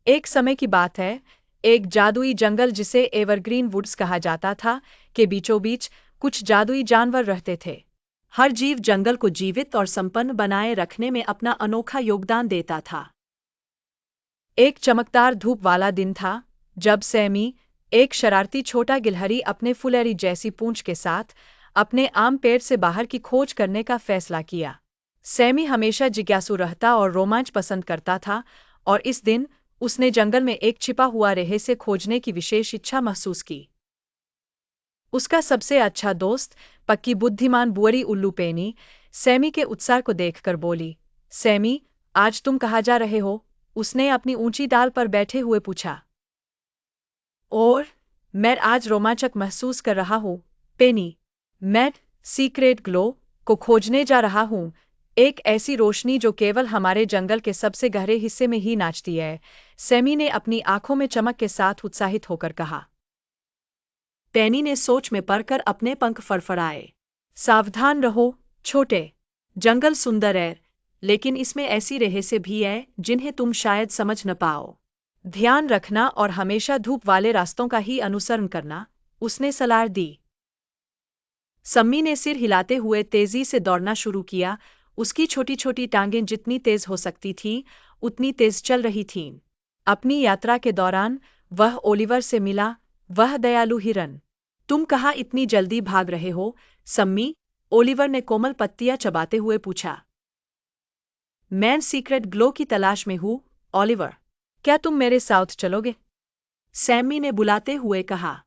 एक समय की बात है, एक जादुई जंगल जिसे एवरग्रीन वुड्स कहा जाता था, के बीचों बीच कुछ जादुई जानवर रहते थे। हर जीव जंगल को जीवित और संपन्न बनाए रखने में अपना अनोखा योगदान देता था। एक चमकदार धूप वाला दिन था, जब सैमी, एक शरारती छोटा गिलहरी अपने फुलहरी जैसी पूंछ के साथ अपने आम पेड़ से बाहर की खोज करने का फैसला किया। सैमी हमेशा जिज्ञासु रहता और रोमांच पसंद करता था, और इस दिन उसने जंगल में एक छिपा हुआ रहस्य खोजने की विशेष इच्छा महसूस की। उसका सबसे अच्छा दोस्त, पक्की बुद्धिमान बुअरी उल्लू पेनी, सैमी के उत्साह को देखकर बोली, सैमी, आज तुम कहाँ जा रहे हो? उसने अपनी ऊंची डाल पर बैठे हुए पूछा। और मैं आज रोमांचक महसूस कर रहा हूँ, पेनी। मैं सीक्रेट ग्लो को खोजने जा रहा हूँ, एक ऐसी रोशनी जो केवल हमारे जंगल के सबसे गहरे हिस्से में ही नाचती है, सैमी ने अपनी आंखों में चमक के साथ उत्साहित होकर कहा। पेनी ने सोच में पड़कर अपने पंख फड़फड़ाए। सावधान रहो, छोटे। जंगल सुंदर है, लेकिन इसमें ऐसी रहस्य भी है जिन्हें तुम शायद समझ न पाओ। ध्यान रखना और हमेशा धूप वाले रास्तों का ही अनुसरण करना, उसने सलाह दी। सम्मी ने सिर हिलाते हुए तेजी से दौड़ना शुरू किया, उसकी छोटी छोटी टांगें जितनी तेज हो सकती थीं, उतनी तेज चल रही थीं। अपनी यात्रा के दौरान वह ओलिवर से मिला, वह दयालु हिरन। तुम कहाँ इतनी जल्दी भाग रहे हो, सम्मी? ओलिवर ने कोमल पत्तियां चबाते हुए पूछा। मैं सीक्रेट ग्लो की तलाश में हूँ, ओलिवर। क्या तुम मेरे साथ चलोगे? सैमी ने बुलाते हुए कहा।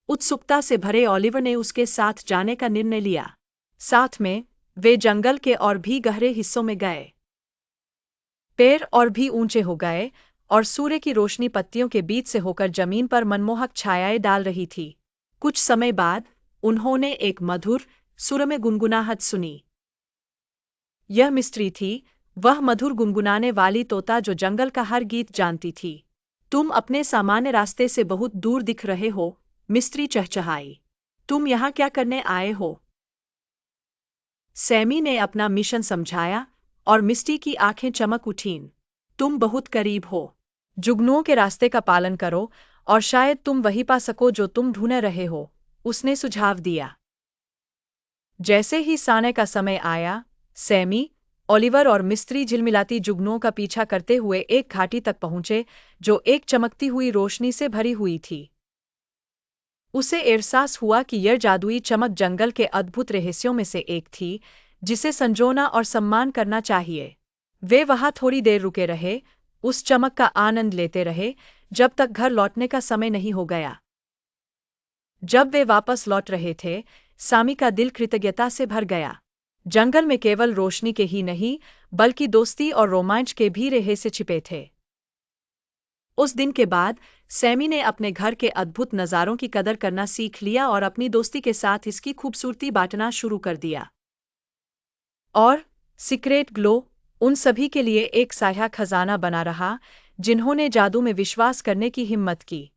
उत्सुकता से भरे ओलिवर ने उसके साथ जाने का निर्णय लिया। साथ में वे जंगल के और भी गहरे हिस्सों में गए। पेड़ और भी ऊंचे हो गए, और सूर्य की रोशनी पत्तियों के बीच से होकर जमीन पर मनमोहक छायाएं डाल रही थी। कुछ समय बाद उन्होंने एक मधुर सुर में गुनगुनाहट सुनी। यह मिस्ट्री थी, वह मधुर गुनगुनाने वाली तोता जो जंगल का हर गीत जानती थी। तुम अपने सामान्य रास्ते से बहुत दूर दिख रहे हो, मिस्ट्री चहचहाई। तुम यहाँ क्या करने आए हो? सैमी ने अपना मिशन समझाया, और मिस्टी की आंखें चमक उठीं। तुम बहुत करीब हो। जुगनुओं के रास्ते का पालन करो, और शायद तुम वही पा सको जो तुम ढूंढ रहे हो, उसने सुझाव दिया। जैसे ही साने का समय आया, सैमी, ओलिवर और मिस्त्री झिलमिलाती जुगनुओं का पीछा करते हुए एक घाटी तक पहुंचे, जो एक चमकती हुई रोशनी से भरी हुई थी। उसे एहसास हुआ कि यह जादुई चमक जंगल के अद्भुत रहस्यों में से एक थी, जिसे संजोना और सम्मान करना चाहिए। वे वहां थोड़ी देर रुके रहे, उस चमक का आनंद लेते रहे, जब तक घर लौटने का समय नहीं हो गया। जब वे वापस लौट रहे थे, सामी का दिल कृतज्ञता से भर गया। जंगल में केवल रोशनी के ही नहीं, बल्कि दोस्ती और रोमांच के भी रहस्य छिपे थे। उस दिन के बाद सैमी ने अपने घर के अद्भुत नज़ारों की कदर करना सीख लिया और अपनी दोस्ती के साथ इसकी खूबसूरती बांटना शुरू कर दिया। और सीक्रेट ग्लो उन सभी के लिए एक साया खजाना बना रहा, जिन्होंने जादू में विश्वास करने की हिम्मत की।